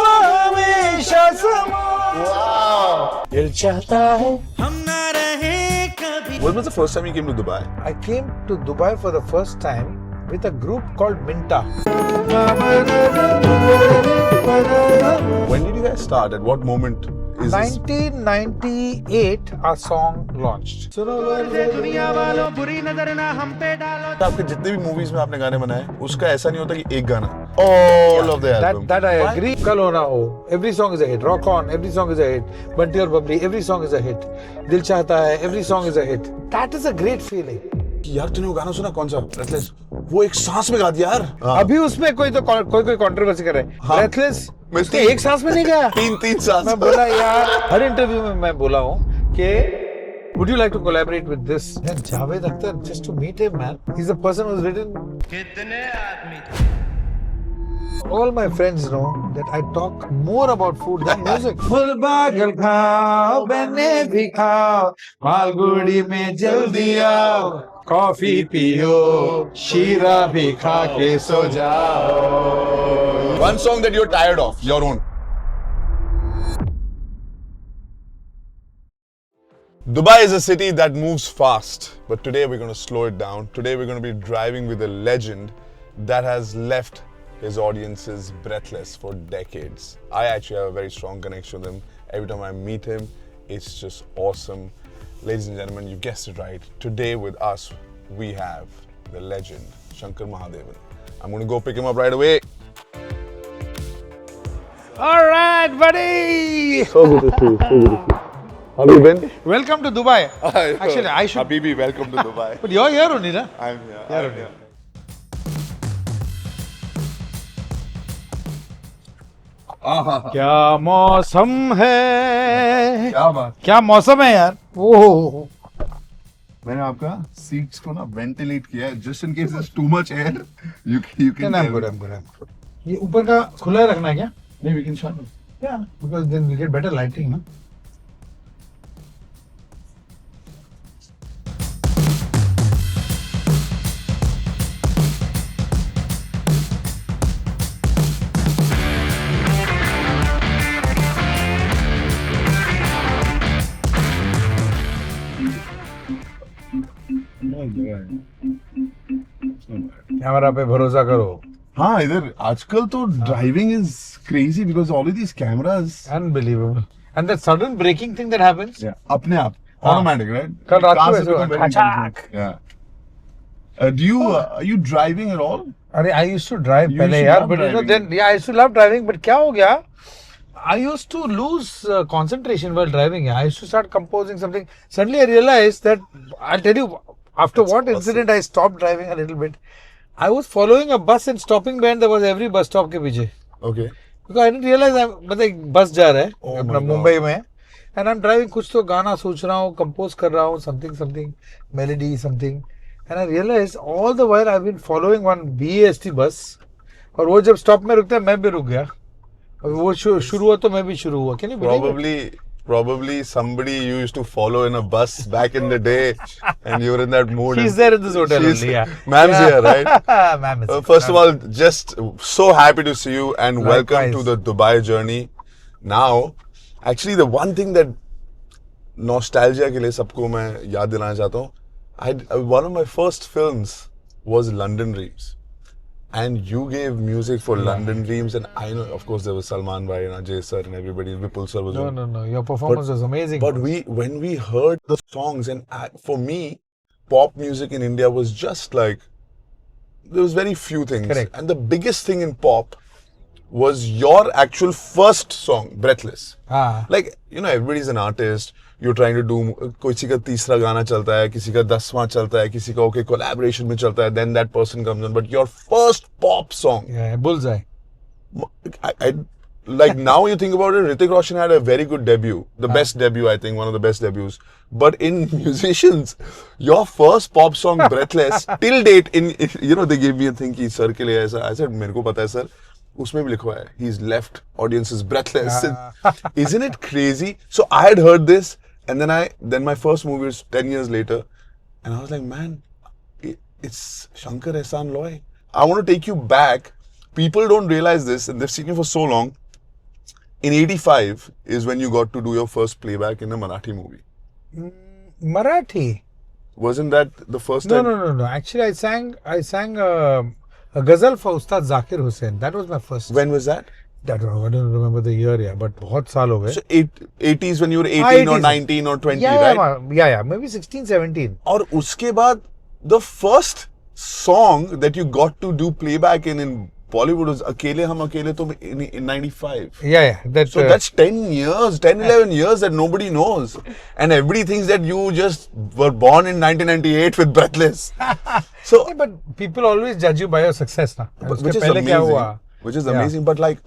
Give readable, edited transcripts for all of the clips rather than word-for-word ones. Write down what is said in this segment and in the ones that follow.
हमेशा समा दिल चाहता है हम ना रहे कभी. When was the first time you came to Dubai? I came to Dubai for the first time with a group called Minta. When did you guys start? At what moment is this? 1998, our song launched. आपके जितने भी movies में आपने गाने बनाए उसका ऐसा नहीं होता कि एक गाना. All of the album. That I agree. Kal Ho Na Ho. Every song is a hit. Rock On. Every song is a hit. Bunty Aur Bubbly. Every song is a hit. Dil Chahta Hai. Every song is a hit. That is a great feeling. यार तूने वो गाना सुना कौन सा? Breathless. वो एक सांस में गा दिया यार. अभी उसमें कोई कंट्रोवर्सी कर रहा है. Breathless. उसके एक सांस में नहीं गया. तीन सांस. मैं बोला यार हर इंटरव्यू में मैं बोला हूँ कि would you like to collaborate with this? And Javed Akhtar, just to meet him, man. He's the person who's written. All my friends know that I talk more about food than music. Mulbagal khao, benne bhi khao, Malgudi mein jaldi aao, coffee piyo, sheera bhi kha ke so jao. One song that you're tired of, your own. Dubai is a city that moves fast, but today we're going to slow it down. Today we're going to be driving with a legend that has left his audiences breathless for decades. I actually have a very strong connection with him. Every time I meet him, it's just awesome. Ladies and gentlemen, you guessed it right. Today with us, we have the legend, Shankar Mahadevan. I'm going to go pick him up right away. All right, buddy. So good to see you. So good to see you. How have you been? Welcome to Dubai. Actually, I should. Habibi, welcome to Dubai. But you're here only, na? I'm here. Here only. क्या मौसम है. क्या बात. क्या मौसम है यार. ओह मैंने आपका सीट्स को ना वेंटिलेट किया है just in case there's too much air. You can. I'm good. ये ऊपर का खुला रखना है क्या? Maybe we can shut it. Yeah, because then we get better lighting, ना? कैमरा पे भरोसा करो. हाँ इधर आजकल तो driving is crazy because all of these cameras Unbelievable. And that sudden braking thing that happens. अपने आप ऑटोमेटिक राइट. कल रात को ऐसे हुआ. खचाक. Do you are you driving at all? अरे I used to drive You पहले used to यार, love but you know driving. then I used to love driving, but क्या हो गया? I used to lose concentration while driving. I used to start composing something. Suddenly I realized that I'll tell you after what incident I stopped driving a little bit. I was following a bus and stopping behind. There was every bus stop के पीछे. Okay. Because I didn't realize मतलब एक बस जा रहा है Oh अपना my Mumbai में, and I'm driving कुछ तो गाना सोच रहा हूँ, compose कर रहा हूँ, something melody something, and I realized all the while I've been following one BEST bus, और वो जब stop में रुकता है मैं भी रुक गया. वो शुरू हुआ तो मैं भी शुरू हुआ. Can you believe it? Probably somebody you used to follow in a bus back in the day and you were in that mood. She's there in this hotel only, yeah. Ma'am's here, right? Ma'am is First of all, just so happy to see you and welcome Likewise. to the Dubai journey. Now, actually the one thing that nostalgia के लिए सबको मैं याद दिलाना चाहता हूँ. One of my first films was London Dreams. And you gave music for London Dreams, and I know, of course, there was Salman Bhai and Ajay sir and everybody. Vipul sir was on. No. Your performance was amazing. But when we heard the songs, and for me, pop music in India was just like there was very few things. Correct. And the biggest thing in pop was your actual first song, Breathless. Like everybody's an artist. You're trying to do किसी का तीसरा गाना चलता है, किसी का 10वां चलता है, किसी का collaboration में चलता है, then that person comes on. But your first pop song, Bullseye. I like now you think about it, Hrithik Roshan had a very good debut, the best debut I think, one of the best debuts. But in musicians, your first pop song Breathless till date they gave me a thing कि sir के लिए ऐसा. I said मेरे को पता है sir. उसमें भी लिखा है he's left audiences breathless. Isn't it crazy? So I had heard this. And then my first movie was 10 years later, and I was like, man, it's Shankar Ehsaan Loy. I want to take you back people don't realize this, and they've seen you for so long. In 85 is when you got to do your first playback in a Marathi movie. Marathi? Wasn't that the first No, time? no. Actually, I sang a ghazal for Ustad Zakir Hussain. That was my first. When was that? I don't remember the year, yeah, but बहुत साल हो गए. So 80s when you were 18 or 19 or 20, right? Yeah, maybe 16, 17. और उसके बाद the first song that you got to do playback in Bollywood was Akele Hum Akele Tum in 95. Yeah. So that's 10 years, 10, 11 years that nobody knows. And everybody thinks that you just were born in 1998 with Breathless. So, Yeah, but people always judge you by your success, na. which is amazing. Which is amazing. But like,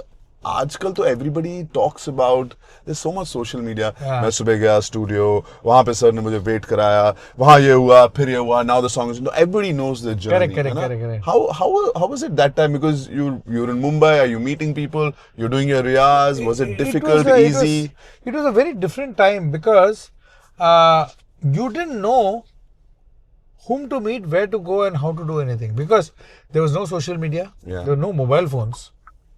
आजकल तो everybody talks about, there's so much social media. मैं सुबह गया studio, वहाँ पे sir ने मुझे wait कराया, वहाँ ये हुआ, फिर ये हुआ, now the song is, everybody knows the journey. Correct. How was it that time? Because you're in Mumbai, are you meeting people, you're doing your riyaz, was it difficult, easy? It was a very different time because you didn't know whom to meet, where to go and how to do anything because there was no social media, there were no mobile phones.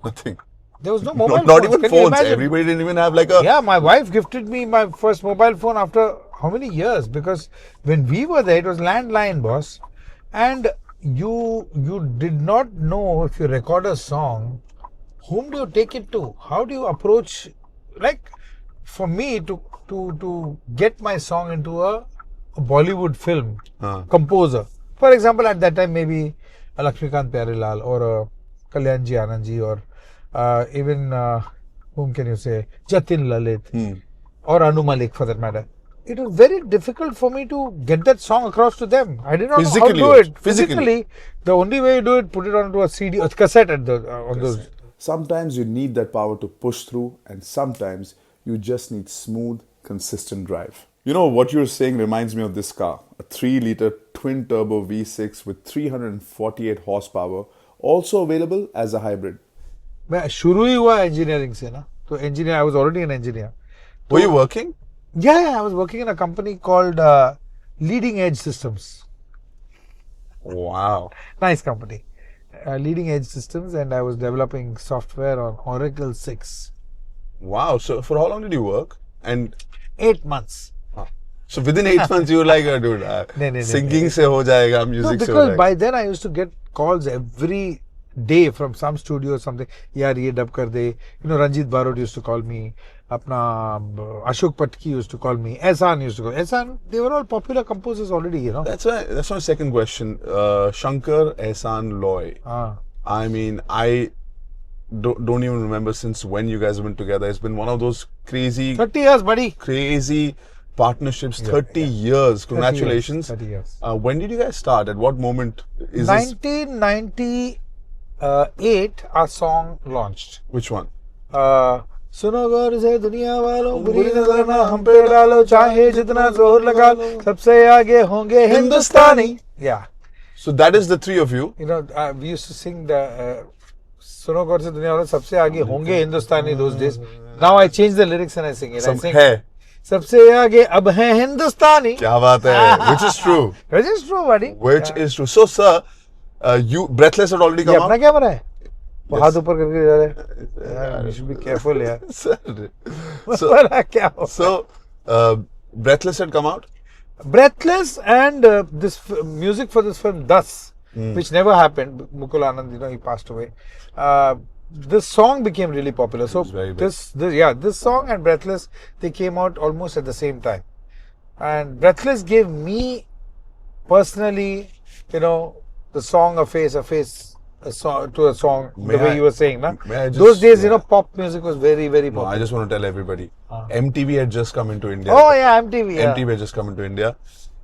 Nothing. There was no mobile phones. Not even phones. Everybody didn't even have like a... Yeah, my wife gifted me my first mobile phone after how many years? Because when we were there, it was landline, boss. And you did not know if you record a song, whom do you take it to? How do you approach... Like, for me to get my song into a Bollywood film, composer. For example, at that time, maybe a Lakshmikant Pyarelal or a Kalyanji Anandji or even whom can you say, Jatin Lalit or Anu Malik for that matter. It was very difficult for me to get that song across to them. I did not know how to do it. Physically, the only way you do it, put it onto a CD or cassette at on those. Sometimes you need that power to push through, and sometimes you just need smooth, consistent drive. You know, what you're saying reminds me of this car. A 3-liter twin-turbo V6 with 348 horsepower, also available as a hybrid. मैं शुरू ही हुआ engineering से ना, तो engineer, I was already an engineer. Were you working? Yeah, I was working in a company called Leading Edge Systems. Wow. Nice company. Leading Edge Systems, and I was developing software on Oracle 6. Wow. So for how long did you work? And 8 months. So within 8 months you were like, dude, singing se ho jayega, music se ho because jayega. by then I used to get calls every day from some studio or something. Yaar, ye dub kar de. You know, Ranjit Barot used to call me. Apna Ashok Patki used to call me. Ehsaan used to call. Ehsaan, they were all popular composers already, you know. That's my second question. Shankar, Ehsaan, Loy. I mean, I don't even remember since when you guys have been together. It's been one of those crazy... 30 years, buddy. Crazy partnerships. 30 years. Congratulations. 30 years. When did you guys start? At what moment is 1998, our song launched. Which one? सुनो गौर से दुनिया वालों बुरी नजर ना हम पे डालो चाहे जितना जोर लगा लो सबसे आगे होंगे हिंदुस्तानी. Yeah. So that is the three of you. You know, we used to sing the सुनो गौर से दुनिया वालों सबसे आगे होंगे हिंदुस्तानी those days. Now I change the lyrics and I sing it. I sing सबसे आगे अब है हिंदुस्तानी. क्या बात है? Which is true. Which is true, buddy. Which is true. So sir, you Breathless had already come out. अपना camera है. वो हाथ ऊपर करके जा रहे. You should be careful, यार. So, Breathless had come out. Breathless and this music for this film, Thus, which never happened. Mukul Anand, you know, he passed away. This song became really popular. So this song and Breathless, they came out almost at the same time. And Breathless gave me personally, you know, the song a face. A song, the way you were saying, na? Those days, you know, pop music was very, very popular. No, I just want to tell everybody, MTV had just come into India. Oh yeah, MTV. Yeah. MTV had just come into India.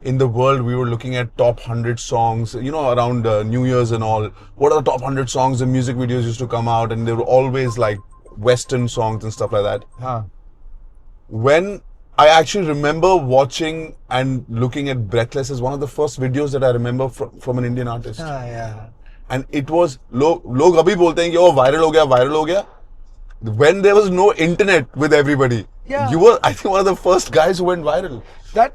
In the world, we were looking at top 100 songs, you know, around New Year's and all. What are the top 100 songs? The music videos used to come out and they were always like Western songs and stuff like that. When I actually remember watching and looking at Breathless as one of the first videos that I remember from an Indian artist. Yeah. And it was, log abhi bolte hain ki oh viral ho gaya. When there was no internet with everybody, you were, I think, one of the first guys who went viral. I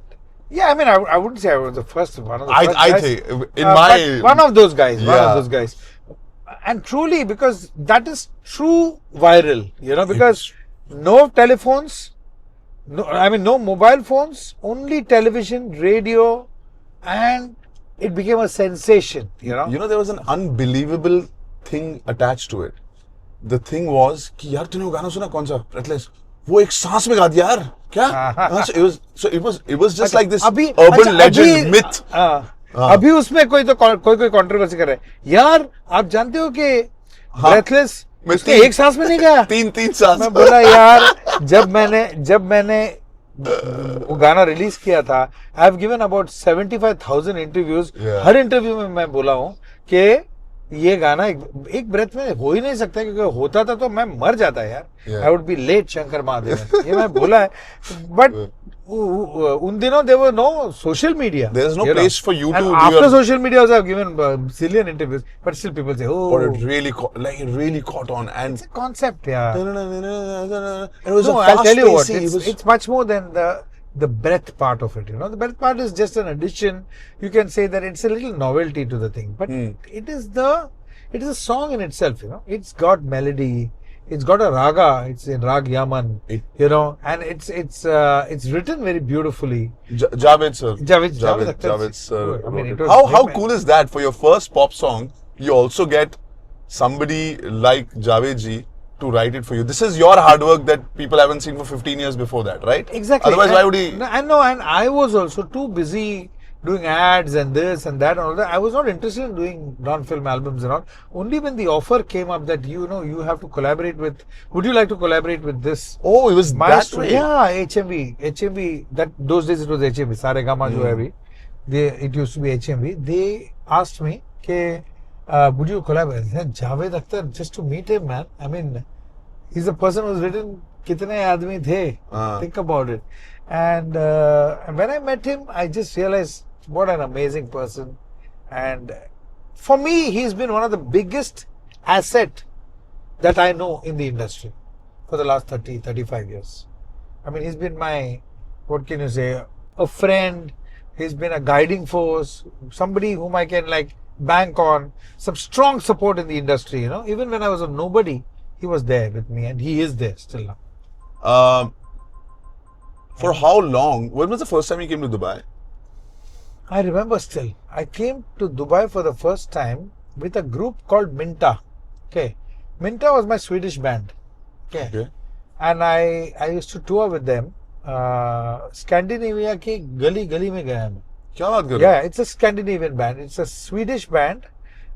mean, I wouldn't say I was the first one of the first I guys. think, in my... One of those guys, one of those guys. And truly, because that is true viral, because no telephones, no mobile phones, only television, radio, and it became a sensation, there was an unbelievable thing attached to it. The thing was कि यार तूने वो गाना सुना कौन सा Breathless? वो एक सांस में गा दिया यार क्या? So it was just like this urban legend myth. अभी उसमें कोई कंट्रोवर्सी कर रहा है यार. आप जानते हो कि Breathless उसके एक सांस में नहीं गया, तीन सांस. मैं बोला यार जब मैंने वो गाना रिलीज किया था, I have given about 75,000 interviews. Her interview में मैं बोला हूँ कि ये गाना एक ब्रेथ में हो ही नहीं सकता, क्योंकि होता था तो मैं मर जाता यार. I would be late Shankar Mahadevan, ये मैं बोला है. बट उन दिनों there were no social media. There is no place for you to. After social media, also I've given zillion interviews, but still people say, "Oh, but it really caught on." And it's a concept, yeah. It was no, a I'll tell you what. fast-paced. It's much more than the breath part of it. The breath part is just an addition. You can say that it's a little novelty to the thing, but it is a song in itself. It's got melody. It's got a raga. It's in Rag Yaman, and it's written very beautifully. Javed sir. Javed sir. I mean, how cool is that? For your first pop song, you also get somebody like Javed ji to write it for you. This is your hard work that people haven't seen for 15 years before that, right? Exactly. Otherwise, why would he? I know, and I was also too busy doing ads and this and that and all that. I was not interested in doing non-film albums and all. Only when the offer came up that you have to collaborate with. Would you like to collaborate with this? Oh, it was that way. Yeah, HMV. That those days it was HMV. Saregama jo hai abhi. It used to be HMV. They asked me, would you collaborate? I said, Javed Akhtar, just to meet him, man. I mean, he's a person who's written kitne aadmi the. Think about it. And when I met him, I just realized what an amazing person. And for me, he's been one of the biggest asset that I know in the industry for the last 35 years. I mean, he's been my, what can you say, a friend. He's been a guiding force, somebody whom I can bank on, some strong support in the industry, Even when I was a nobody, he was there with me, and he is there still now. For how long? When was the first time you came to Dubai? I remember still. I came to Dubai for the first time with a group called Minta. Okay. Minta was my Swedish band. Okay. And I used to tour with them. Scandinavia ke gali mein gaya main. Kya baat kar rahe ho? Yeah, it's a Scandinavian band. It's a Swedish band.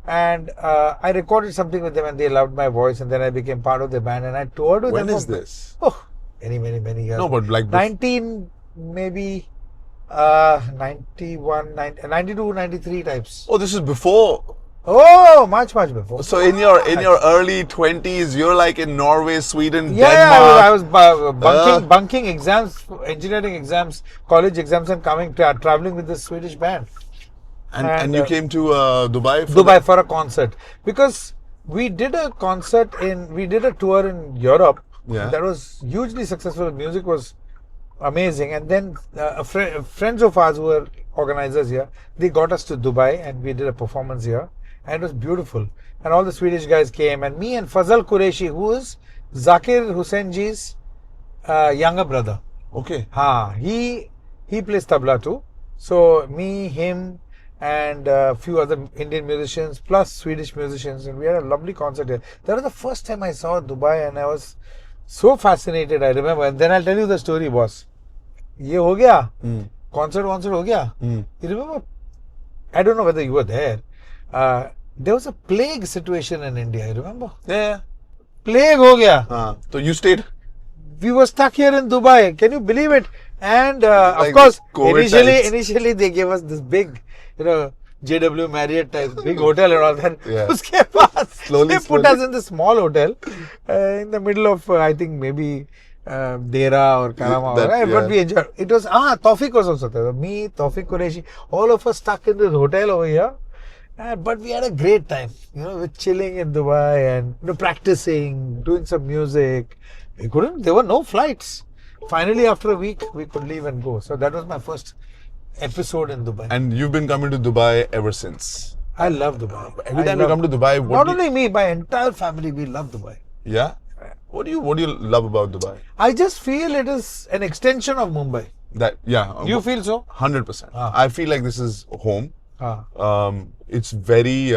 And I recorded something with them and they loved my voice, and then I became part of the band and I toured with them. When is this? Oh, many years. No, but 92, 93 types. Oh, this is before. Oh, much before. So in your early 20s, you're like in Norway, Sweden, yeah, Denmark. I was bunking exams, engineering exams, college exams, and traveling with this Swedish band. And you came to Dubai? For a concert, because we did a tour in Europe. Yeah. That was hugely successful. The music was amazing, and then friends of ours who were organizers here, they got us to Dubai and we did a performance here, and it was beautiful. And all the Swedish guys came, and me and Fazal Qureshi, who is Zakir Hussainji's younger brother. Okay. He plays tabla too. So me, him, and a few other Indian musicians plus Swedish musicians, and we had a lovely concert here. That was the first time I saw Dubai, and I was so fascinated, I remember. And then I'll tell you the story, boss. Ye ho gaya. Concert ho gaya. You remember? I don't know whether you were there. There was a plague situation in India, you remember? Yeah. Plague ho gaya. So you stayed? We were stuck here in Dubai. Can you believe it? And Like of course, COVID initially they gave us this big, JW Marriott type big hotel and all that. Yeah. Uske paas, Slowly. they put us in the small hotel in the middle of, I think maybe Dera or Karama. But we enjoyed. It was, Tawfiq was also there. Me, Tawfiq Qureshi, all of us stuck in this hotel over here. But we had a great time, we're chilling in Dubai and practicing, doing some music. There were no flights. Finally, after a week, we could leave and go. So that was my first episode in Dubai. And you've been coming to Dubai ever since? I love Dubai. Every time you come to Dubai, Not only me, my entire family, we love Dubai. Yeah. What do you love about Dubai? I just feel it is an extension of Mumbai. That You feel so? 100%. Ah. I feel like this is home. Ah. It's very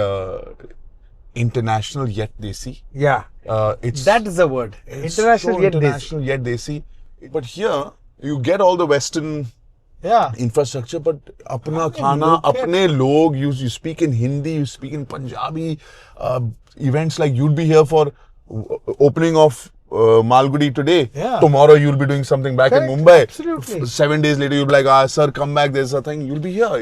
international yet desi. Yeah. That is the word. It's International so yet international yet desi. But here you get all the Western Yeah. infrastructure, but apna khana, apne log. You speak in Hindi, you speak in Punjabi. Events like you'll be here for opening of Malgudi today. Yeah. Tomorrow you'll be doing something back Correct, in Mumbai. absolutely. 7 days later you'll be like, sir, come back. There's a thing. You'll be here.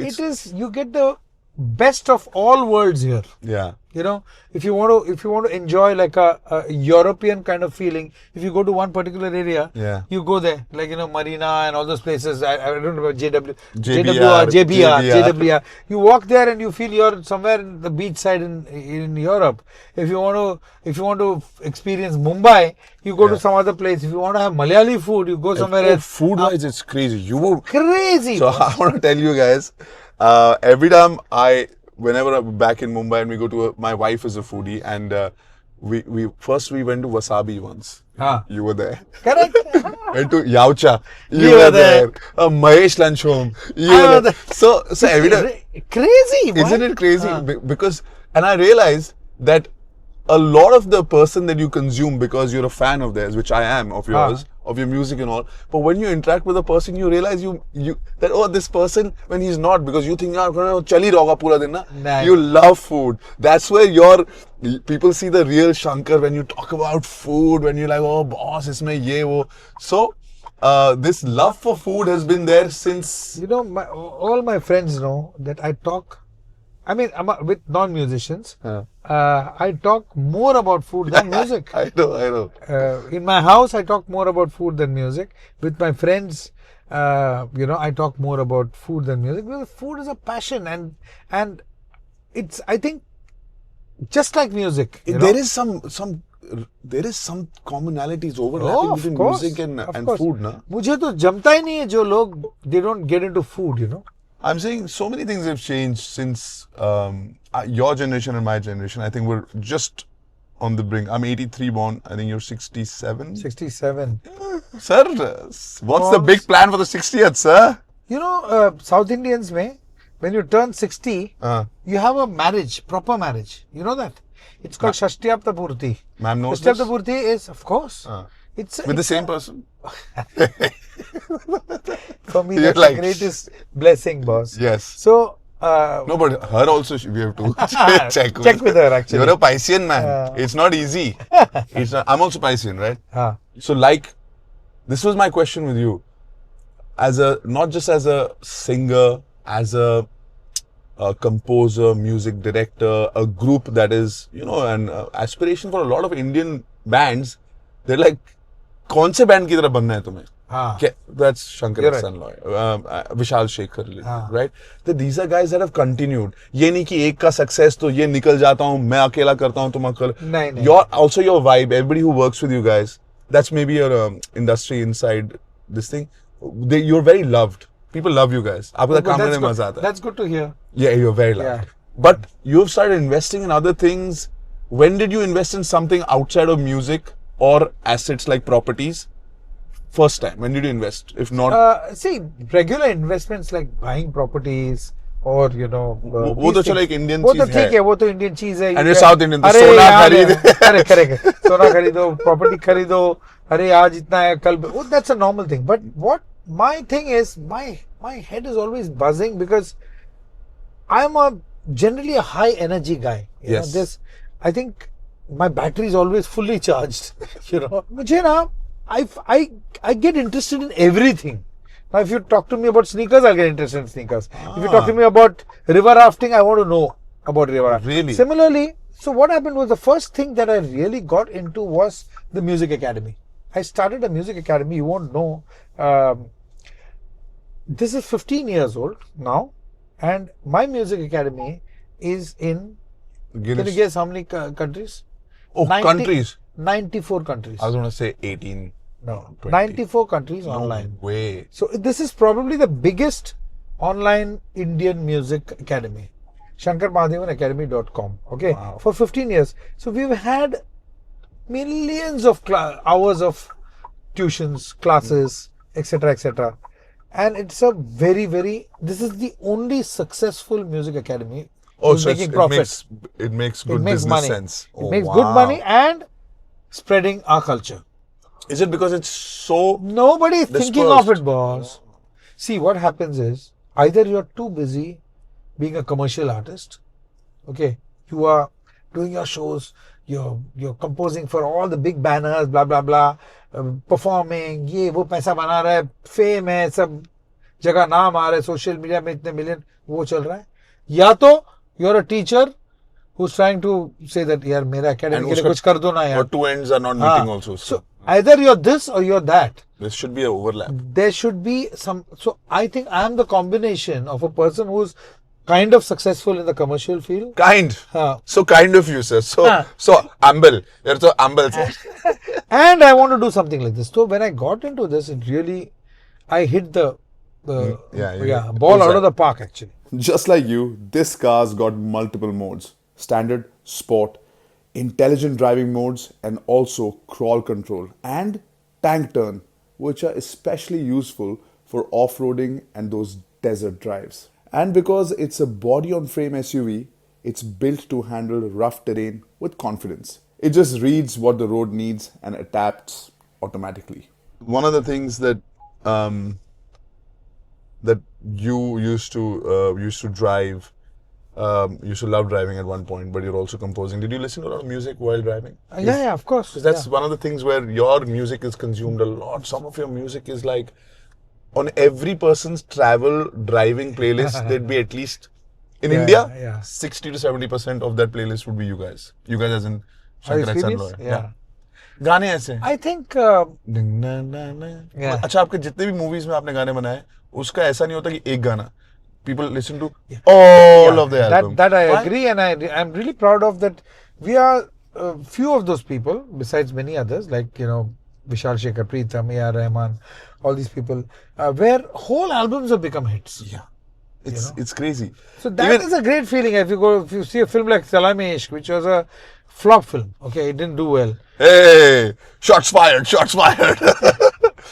You get the best of all worlds here. Yeah. You know, if you want to enjoy like a European kind of feeling, if you go to one particular area, Yeah. you go there, like Marina and all those places. I don't know about JBR. JWR. You walk there and you feel you're somewhere in the beach side in Europe. If you want to experience Mumbai, you go to some other place. If you want to have Malayali food, you go somewhere else. Food wise, it's crazy. Crazy. So I want to tell you guys, every time whenever I'm back in Mumbai and we go to my wife is a foodie, and we went to Wasabi once. You were there. Correct. Went to Yaucha. You were there. Mahesh Lunch Home. You were there. So every time, Crazy. isn't it crazy? Because, and I realized that a lot of the person that you consume because you're a fan of theirs, which I am of yours, of your music and all. But when you interact with a person, you realize that this person, when he's not, because you think chali rahoga pura din na. Nice. You love food. That's where people see the real Shankar when you talk about food, when you're like, oh boss, isme ye wo. So this love for food has been there since. You know, all my friends know that I talk. I mean, with non-musicians, I talk more about food than music. I know. In my house, I talk more about food than music. With my friends, I talk more about food than music, because food is a passion, and it's, I think, just like music. There is some commonalities overlapping between music and food, na? मुझे तो जमता ही नहीं है जो लोग they don't get into food, you know. I'm saying so many things have changed since your generation and my generation. I think we're just on the brink. I'm 83 born. I think you're 67. 67. Sir, what's the big plan for the 60th, sir? You know, South Indians mein, when you turn 60, you have a marriage, proper marriage. You know that? It's called Shashtiyapta Purti. Ma'am knows Shashtiyapta this? Purti is, of course. With the same person? For me, You're that's like, the greatest blessing, boss. Yes. So, No, but her also we have to check with her, actually. You're a Piscean man. It's not easy. I'm also Piscean, right? So this was my question with you. Not just as a singer, as a composer, music director, a group that is, an aspiration for a lot of Indian bands. They're like, कौन से band की तरह बनना है तुम्हें? That's Shankar's son-in-law, Vishal Shekhar, right? These are guys that have continued. ये नहीं कि एक का success तो ये निकल जाता हूँ, मैं अकेला करता हूँ, तुम अकेला. Also your vibe, everybody who works with you guys, that's maybe your industry inside this thing. You're very loved. People love you guys. आपको काम करने में मजा आता है. That's good to hear. Yeah, you're very loved. But you've started investing in other things. When did you invest in something outside of music or assets like properties? First time, when did you invest? If not, see, regular investments like buying properties or वो तो चलो एक Indian वो तो चीज है. ठीक है, वो तो Indian चीज है. And you're South Indian, तो सोना खरीद. अरे correct, सोना खरीदो, property खरीदो. अरे आज इतना है, कल. That's a normal thing. But what my thing is, my head is always buzzing because I'm generally a high energy guy. Yes. I think my battery is always fully charged. मुझे ना, I get interested in everything. Now, if you talk to me about sneakers, I'll get interested in sneakers. If you talk to me about river rafting, I want to know about river rafting. Really? Similarly, so what happened was the first thing that I really got into was the music academy. I started a music academy. You won't know. This is 15 years old now, and my music academy is in. Guinness. Can you guess how many countries? Oh, countries. 94 countries. I was going to say 18. No, 20. 94 countries online. Way. So this is probably the biggest online Indian music academy. shankarmahadevanacademy.com. Okay, for 15 years. So we've had millions of hours of tuitions, classes, etc., etc. And it's a very, very. This is the only successful music academy. Oh, so making profit. it makes good It makes business money. sense. It makes good money and spreading our culture. Is it because it's so Nobody is thinking of dispersed? it, boss. See, what happens is either you're too busy being a commercial artist. Okay, you are doing your shows. You're composing for all the big banners, blah blah blah, performing. ये वो पैसा बना रहा है, fame है, सब जगह नाम आ रहा है, social media में इतने million वो चल रहा है. या तो you're a teacher who's trying to say that यार मेरा academy के लिए कुछ कर दो ना यार. Or two ends are not meeting also. So either you're this or you're that. There should be an overlap. There should be some. So I think I'm the combination of a person who's kind of successful in the commercial field. Kind. Huh. So kind of you, sir. So humble. You're so humble, sir. And I want to do something like this. So when I got into this, it really, I hit the ball out of the park actually. Just like you, this car's got multiple modes: standard, sport, intelligent driving modes, and also crawl control and tank turn, which are especially useful for off-roading and those desert drives. And because it's a body-on-frame SUV, it's built to handle rough terrain with confidence. It just reads what the road needs and adapts automatically. One of the things that that you used to drive, used to love driving at one point, but you're also composing. Did you listen to a lot of music while driving? Yeah, of course. Because that's one of the things where your music is consumed a lot. Some of your music is like on every person's travel driving playlist. There'd be at least in India, 60 to 70% of that playlist would be you guys. You guys as in Shankar Ehsaan. Yeah. गाने ऐसे I think. अच्छा आपके जितने भी movies में आपने गाने बनाए उसका ऐसा नहीं होता कि एक गाना people listen to all of the album. That I agree, and I'm really proud of that. We are few of those people, besides many others, like Vishal Shekhar, Preetham, A.R. Rahman, all these people, where whole albums have become hits. Yeah, it's crazy. So that is a great feeling. If you see a film like Salami Ishq, which was a flop film, okay, it didn't do well. Hey, shots fired.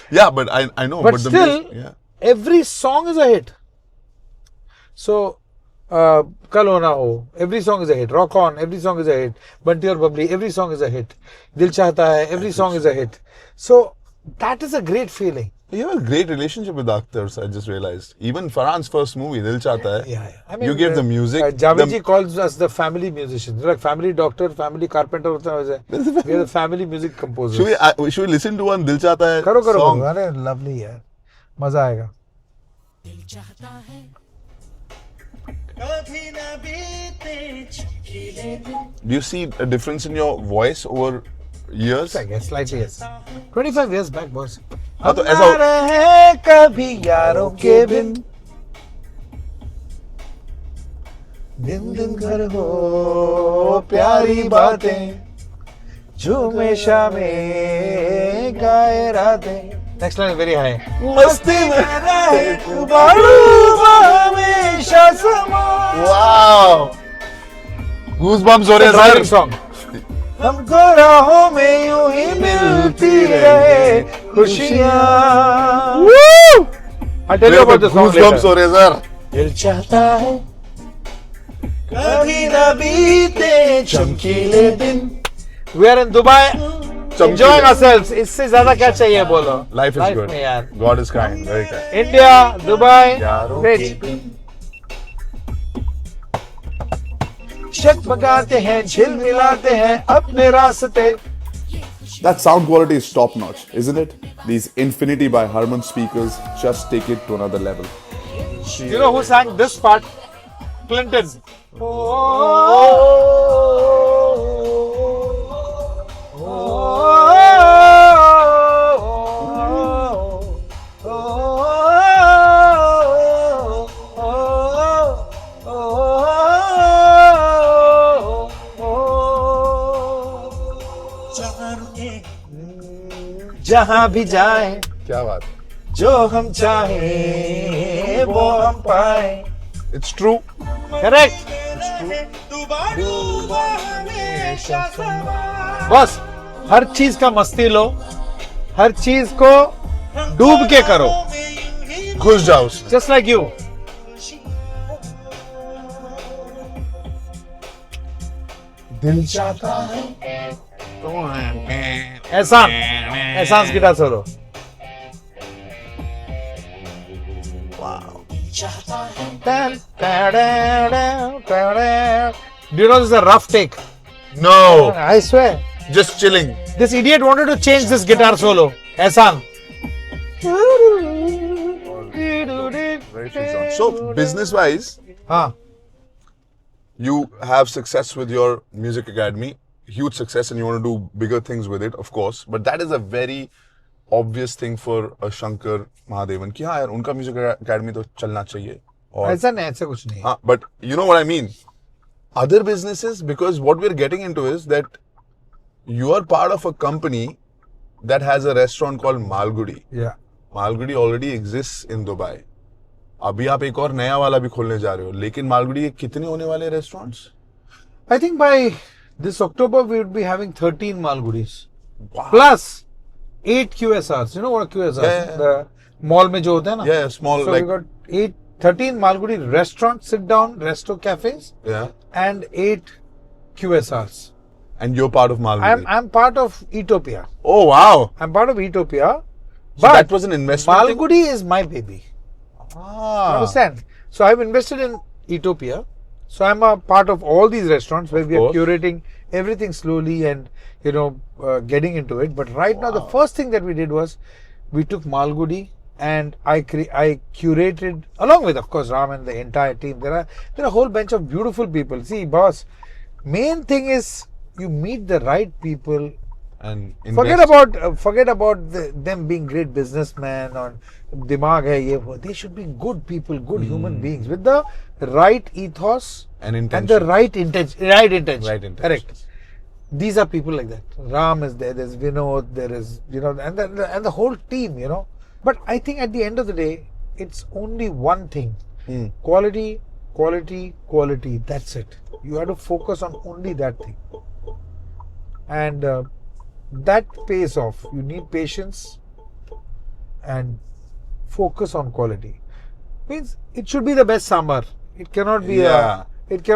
Yeah, but I know. But still, every song is a hit. So, Kal Ho Na Ho, every song is a hit. Rock On, every song is a hit. Bunty Aur Babli, every song is a hit. Dil Chahta Hai, every song is a hit. So, that is a great feeling. You have a great relationship with actors, I just realized. Even Farhan's first movie, Dil Chahta Hai. Yeah. I mean, you gave the music. Javed calls us the family musicians. Like family doctor, family carpenter. We are the family music composers. Should we listen to one Dil Chahta Hai Karo. song? Lovely, yaar. Maza aayega. Do you see a difference in your voice over years? I guess, slightly yes. 25 years back, boss. हाँ तो ऐसा रहे कभी यारों के बिन दिन घर हो प्यारी बातें झूमे शामें गाए रातें. Next line is very high. मस्ती में रहे बारूबा हमेशा समा. Wow! Goosebumps हो रहे हैं driving सर. song. हमको राहों में यूं ही मिलती रहे खुशियाँ. I'll tell you about the song Goosebumps हो later. रहे हैं सर. दिल चाहता है कभी न बीते चमकीले दिन. We are in Dubai, enjoying ourselves. इससे ज़्यादा क्या चाहिए बोलो? Life is good. में यार. God is kind, very kind. India, Dubai, rich. जगमगाते हैं, झिलमिलाते हैं अपने रास्ते. That sound quality is top notch, isn't it? These Infinity by Harman speakers just take it to another level. You know who sang this part? Clinton. जहाँ भी जाए क्या बात? जो हम चाहें वो हम पाए. It's true. Correct. बस हर चीज का मस्ती लो, हर चीज को डूब के करो, घुस जाओ उसमें. Just like you. दिल चाहता है. एहसान, एहसान guitar solo. Do you know this is a rough take? No, I swear. just chilling. This idiot wanted to change this guitar solo. Ehsaan. So business-wise, हाँ. you have success with your music academy, huge success, and you want to do bigger things with it, of course. But that is a very obvious thing for a Shankar Mahadevan कि हाँ यार उनका music academy तो चलना चाहिए. और ऐसा नहीं, ऐसा कुछ नहीं. हाँ, but you know what I mean. Other businesses, because what we're getting into is that you are part of a company that has a restaurant called Malgudi. Yeah. Malgudi already exists in Dubai. अभी आप एक और नया वाला भी खोलने जा रहे हो, लेकिन मालगुडी के कितने होने वाले restaurants? I think by this October we would be having 13 Malgudis. Wow. Plus 8 QSRs. You know what a QSR is? Yeah. The mall में जो होता है ना? Yeah, small so like. we got 13 Malgudi restaurants, sit down resto cafes. Yeah. And 8 QSRs. And you're part of Malgudi. I'm part of Ethiopia. Oh wow! I'm part of Ethiopia. So but that was an investment. Malgudi is my baby. Ah. Understand? So I've invested in Ethiopia. So I'm a part of all these restaurants where we are curating everything slowly and getting into it. But right now the first thing that we did was we took Malgudi and I curated along with of course Ram and the entire team. There are a whole bunch of beautiful people. See, boss, main thing is you meet the right people. And forget about them being great businessmen or dimag hai ye wo. They should be good people, good human beings with the right ethos and intention. And the right intention. Right intention. Right intention. Correct. These are people like that. Ram is there. There's Vinod. There is and the whole team. But I think at the end of the day, it's only one thing: quality, quality, quality. That's it. You have to focus on only that thing. And that pays off. You need patience and focus on quality. Means it should be the best sambar. It cannot be it's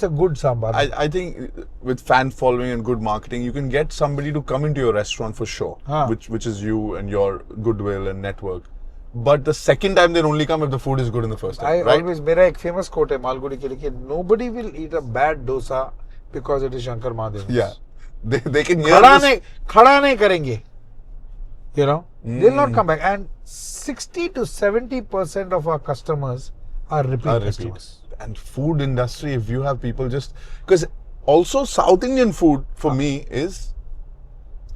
a good sambar. I think with fan following and good marketing, you can get somebody to come into your restaurant for sure, which is you and your goodwill and network. But the second time they'll only come if the food is good in the first time. मेरा एक famous quote है Malgudi के लिए, nobody will eat a bad dosa because it is Shankar Mahadevan. Yeah. They can hear this. खड़ा नहीं करेंगे. They'll not come back. And 60 to 70% of our customers are repeat customers. And food industry, if you have people because also South Indian food for me is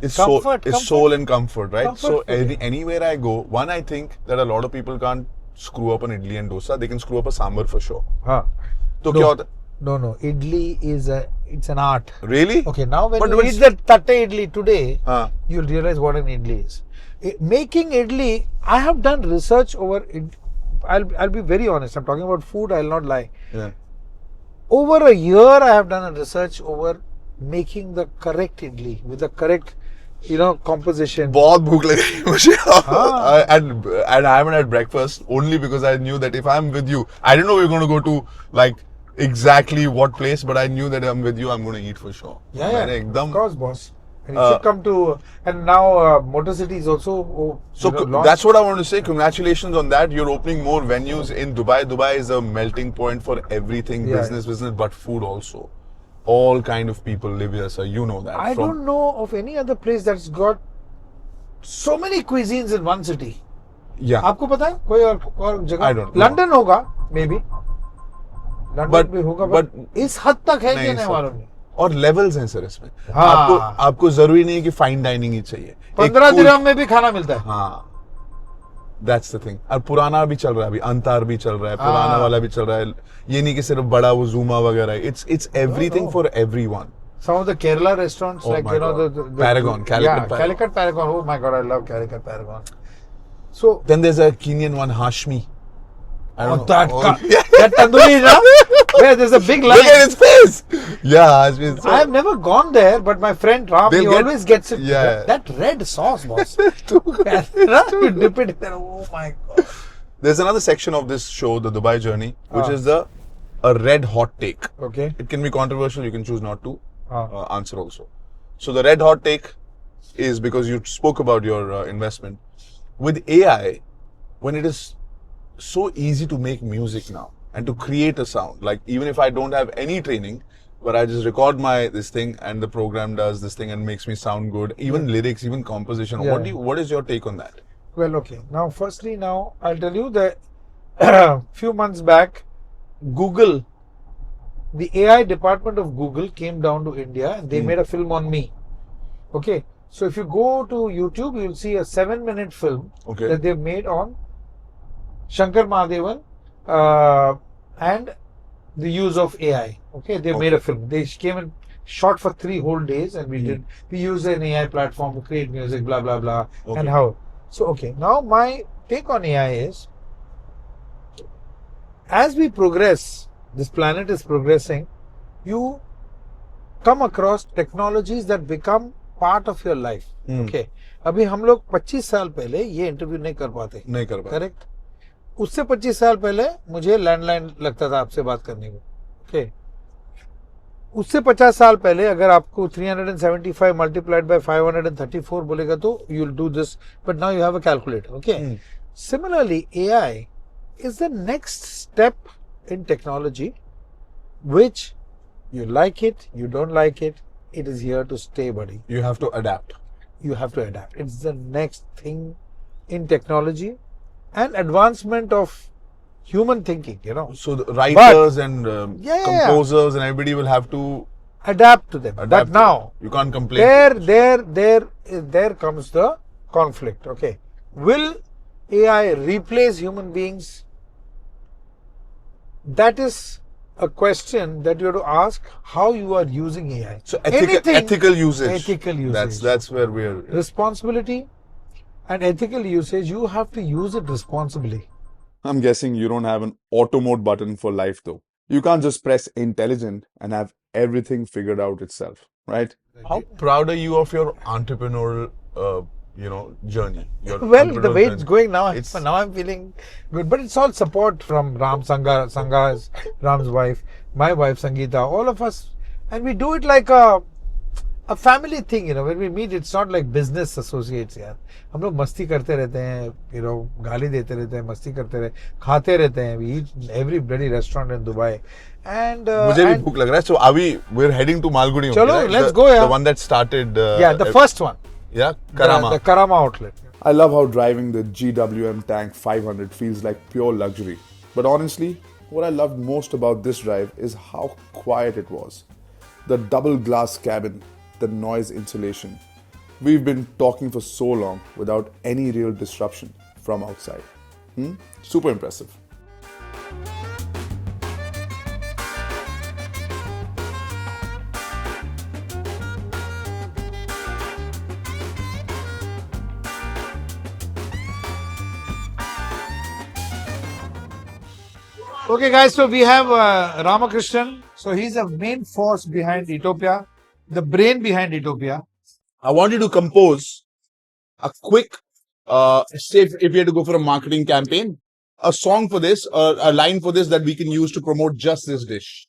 soul and comfort, right? Comfort so food. Anywhere I go, I think that a lot of people can't screw up an idli and dosa. They can screw up a sambar for sure. हाँ. तो क्या होता? No. Idli it's an art. Really? Okay, now when you eat the tatte idli today, you'll realize what an idli is. Making idli, I have done research over it. I'll be very honest. I'm talking about food. I'll not lie. Yeah. Over a year, I have done a research over making the correct idli with the correct, composition. बहुत भूख लगी मुझे. And I haven't had breakfast only because I knew that if I'm with you, I didn't know we were going to go to like exactly what place, but I knew that I'm with you, I'm going to eat for sure. Yeah. Of course, boss. And you should come to, and now Motor City is also that's what I want to say. Congratulations on that. You're opening more venues in Dubai. Dubai is a melting point for everything, business, but food also. All kind of people live here, sir. You know that. I don't know of any other place that's got so many cuisines in one city. Yeah. आपको पता है कोई और जगह? I don't know. London होगा, maybe. London भी होगा, but इस हद तक है कि नहीं मालूम नहीं. और लेवल्स हैं सर इसमें. आपको जरूरी नहीं है कि फाइन डाइनिंग ही चाहिए. 15 दिरहम में भी खाना मिलता है. हाँ. That's the thing. और पुराना भी चल रहा है अभी. अंतार भी चल रहा है. पुराना वाला भी चल रहा है. ये नहीं कि सिर्फ बड़ा वो Zuma वगैरह. It's everything for everyone. Some of the Kerala restaurants, like the Paragon, Calicut Paragon. Oh my God, I love Calicut Paragon. So then there's a Kenyan one, Hashmi. I don't know. That tandoori, na? Where there's a big line. Look at his face. Yeah, it's been so. I have never gone there, but my friend Ram, he always gets it. Yeah. That red sauce, boss. You dip it in there. Oh my God. There's another section of this show, the Dubai Journey, which is a red hot take. Okay. It can be controversial. You can choose not to answer also. So the red hot take is because you spoke about your investment with AI. When it is so easy to make music now and to create a sound, like even if I don't have any training, but I just record this thing and the program does this thing and makes me sound good. Even lyrics, even composition. Yeah. What is your take on that? Well, okay. Now, firstly, I'll tell you that few months back, Google, the AI department of Google came down to India and they made a film on me. Okay. So if you go to YouTube, you'll see a 7-minute film that they've made on Shankar Mahadevan and the use of AI. Okay, they made a film. They came and shot for 3 whole days, and we used an AI platform to create music, blah blah blah, and how. So now my take on AI is, as we progress, this planet is progressing, you come across technologies that become part of your life. Okay, अभी हम लोग 25 साल पहले ये interview नहीं कर पाते, correct? उससे 25 साल पहले मुझे लैंडलाइन लगता था आपसे बात करने को. ओके, उससे 50 साल पहले अगर आपको 375 मल्टीप्लाइड बाय 534 बोलेगा तो you will do this, but now you have a calculator. Okay, similarly AI is the next step in technology, which you like it, you don't like it, it is here to stay, buddy. You have to adapt. You have to adapt. It's the next thing in technology and advancement of human thinking, So the writers and composers and everybody will have to adapt to them. But now you can't complain. There comes the conflict. Okay, will AI replace human beings? That is a question that you have to ask, how you are using AI. So ethical usage. Ethical usage. That's where we're. Responsibility and ethical usage, you have to use it responsibly. I'm guessing you don't have an auto mode button for life though. You can't just press intelligent and have everything figured out itself, right? How proud are you of your entrepreneurial, journey? Well, the way it's going now, now I'm feeling good. But it's all support from Ram Sangha is Ram's wife, my wife Sangeeta, all of us, and we do it like a family thing. When we meet, it's not like business associates. यार, हम लोग मस्ती करते रहते हैं, गाली देते रहते हैं, मस्ती करते रहते हैं, खाते रहते हैं. We eat every bloody restaurant in Dubai. And मुझे भी भूख लग रहा है. So we're heading to Malgudi. चलो, right? let's go. The one that started. The first one. Yeah, Karama. The Karama outlet. I love how driving the GWM Tank 500 feels like pure luxury. But honestly, what I loved most about this drive is how quiet it was. The double glass cabin, the noise insulation. We've been talking for so long without any real disruption from outside. Super impressive. Okay, guys, so we have Ramakrishnan. So he's the main force behind Ethiopia, the brain behind Ethiopia. I want you to compose a quick, say if you had to go for a marketing campaign, a song for this, or a line for this that we can use to promote just this dish.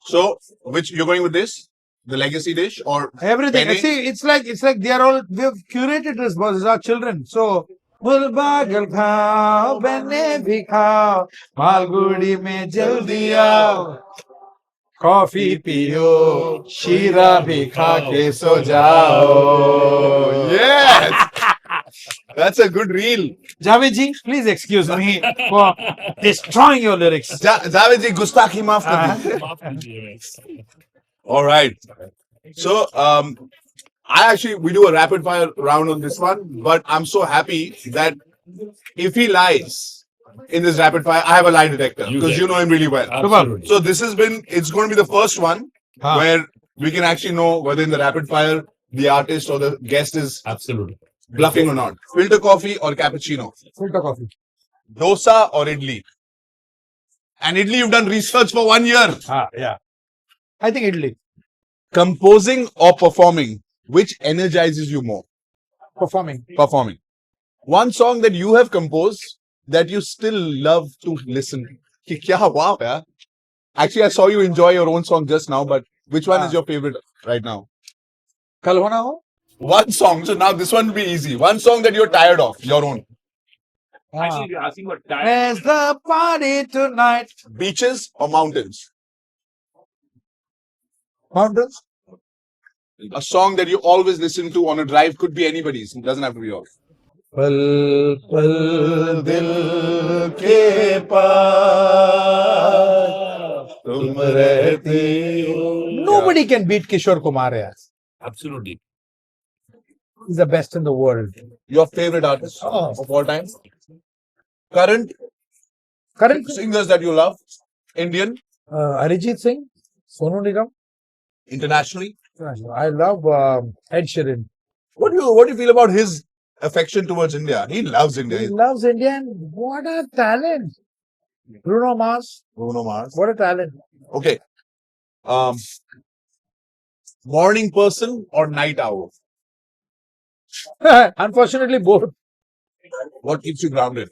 So, which you're going with this? The legacy dish or everything? penne? See, it's like they are all, we have curated this, boss. These are children. So, बुलबागल खाओ बने भी खाओ मालगुड़ी में जल्दी आओ coffee पियो शीरा भी खा के सो जाओ. Yes! That's a good reel. Javed ji, please excuse me for destroying your lyrics. Javed ji, gustaki maaf kar dijiye. All right. So, we do a rapid fire round on this one, but I'm so happy that if he lies in this rapid fire, I have a lie detector because you know him really well. Absolutely. So it's going to be the first one where we can actually know whether in the rapid fire the artist or the guest is bluffing or not. Filter coffee or cappuccino? Filter coffee. Dosa or idli? And idli, you've done research for 1 year. Yeah. I think Italy. Composing or performing, which energizes you more? Performing. Performing. One song that you have composed that you still love to listen. Ki kya wow, yeah. Actually, I saw you enjoy your own song just now, but which one is your favorite right now? Kal ho na ho? One song. So now this one will be easy. One song that you're tired of, your own. Actually, you're asking what time. Where's the party tonight? Beaches or mountains? Mountains? A song that you always listen to on a drive, could be anybody's. It doesn't have to be yours. Pal pal dil ke paas tum rehti ho. Nobody can beat Kishore Kumar. Yes. Absolutely. He's the best in the world. Your favorite artist of all time? Current singers that you love? Indian? Arijit Singh, Sonu Nigam. Internationally? I love Ed Sheeran. What do you feel about his affection towards India? He loves India. He loves India and what a talent. Bruno Mars. What a talent. Okay. Morning person or night owl? Unfortunately, both. What keeps you grounded?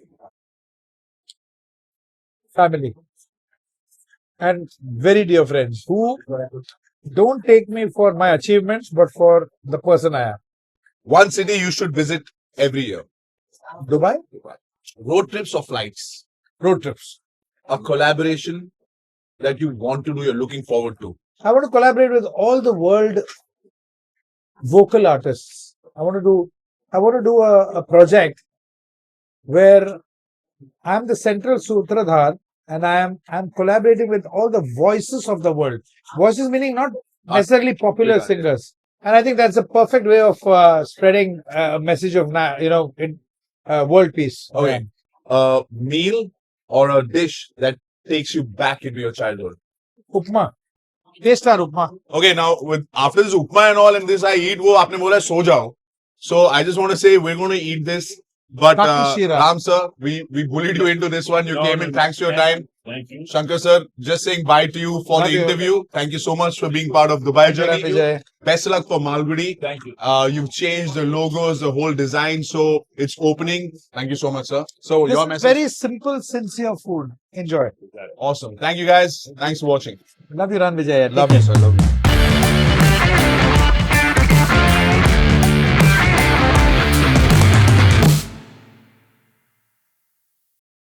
Family. And very dear friends who don't take me for my achievements, but for the person I am. One city you should visit every year. Dubai? Road trips or flights? Road trips. A collaboration that you want to do, you're looking forward to. I want to collaborate with all the world vocal artists. I want to do a project where I'm the central sutradhar and I'm collaborating with all the voices of the world. Voices meaning not necessarily popular singers. And I think that's a perfect way of spreading a message of world peace. Okay. A meal or a dish that takes you back into your childhood. Upma. Taste-star upma. Okay, now after this upma and all and this I eat, wo aapne bola so jao. So I just want to say we're going to eat this. But Ram sir, we bullied you into this one. You came in. Thanks for your time. Thank you. Shankar sir, just saying bye to you for the interview. Thank you so much for being part of Dubai journey. Best of luck for Malgudi. Thank you. You've changed the logos, the whole design. So it's opening. Thank you so much, sir. So This your is message. very simple, sincere food. Enjoy. Awesome. Thank you guys. Thanks for watching. Love you, Rannvijay. Love you, sir. Love you.